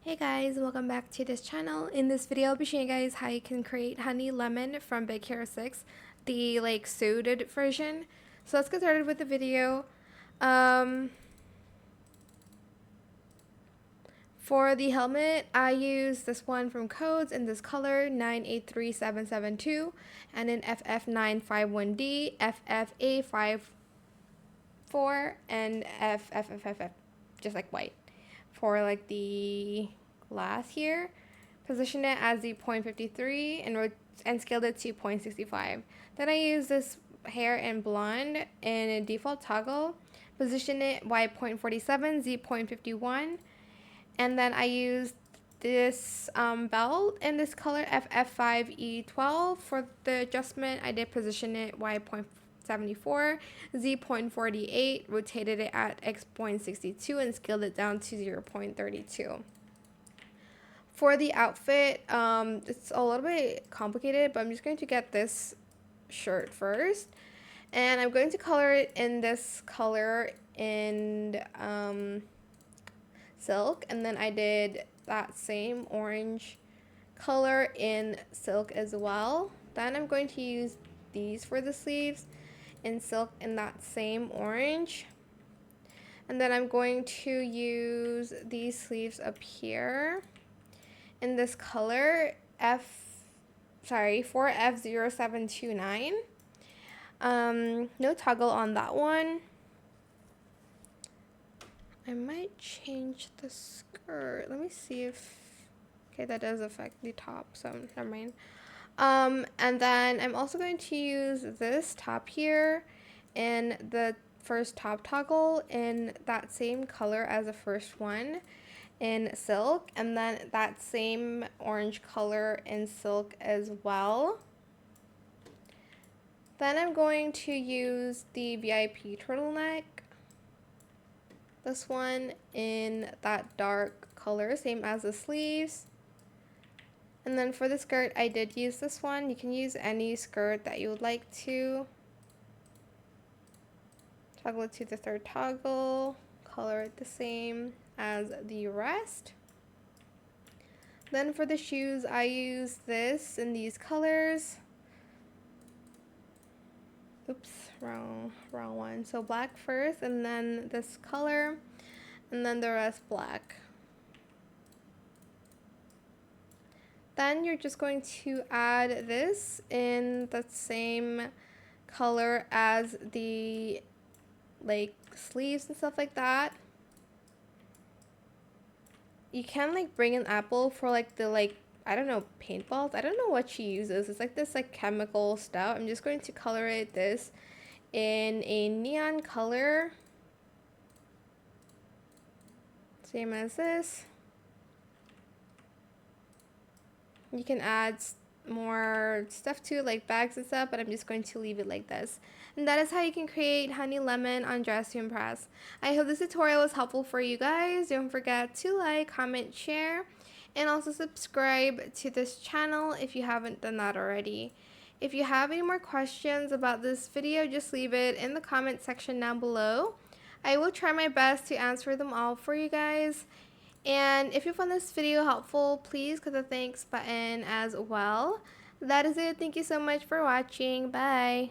Hey guys, welcome back to this channel. In this video, I'll be showing you guys how you can create honey lemon from Big Hero 6, the suited version. So let's get started with the video. For the helmet, I use this one from Codes in this color 983772 and in FF951D, FFA54, and FFFFF, just like white. For like the glass here, position it as the 0.53 and scaled it to 0.65. Then I use this hair in blonde in a default toggle, position it y 0.47, z 0.51, and then I used this belt in this color FF5E12. For the adjustment, I did position it y 0.74, z 0.48, rotated it at x 0.62, and scaled it down to 0.32. For the outfit, it's a little bit complicated, but I'm just going to get this shirt first. And I'm going to color it in this color in silk. And then I did that same orange color in silk as well. Then I'm going to use these for the sleeves in silk in that same orange. And then I'm going to use these sleeves up here in this color for F0729. No toggle on that one. I might change the skirt. Let me see if, okay, that does affect the top, so never mind. And then I'm also going to use this top here in the first top toggle in that same color as the first one in silk, and then that same orange color in silk as well. Then I'm going to use the VIP turtleneck, this one in that dark color, same as the sleeves. And then for the skirt, I did use this one. You can use any skirt that you would like to. Toggle it to the third toggle, color it the same as the rest. Then for the shoes, I use this in these colors. Oops, wrong one. So black first, and then this color, and then the rest black. Then you're just going to add this in the same color as the sleeves and stuff like that. You can bring an apple for the I don't know, paintballs. I don't know what she uses. It's this chemical stuff. I'm just going to color it this in a neon color, same as this. You can add more stuff to bags and stuff, but I'm just going to leave it like this. And that is how you can create honey lemon on Dress to Impress. I hope this tutorial was helpful for you guys. Don't forget to like, comment, share, and also subscribe to this channel if you haven't done that already. If you have any more questions about this video, just leave it in the comment section down below. I will try my best to answer them all for you guys. And if you found this video helpful, please click the thanks button as well. That is it. Thank you so much for watching. Bye.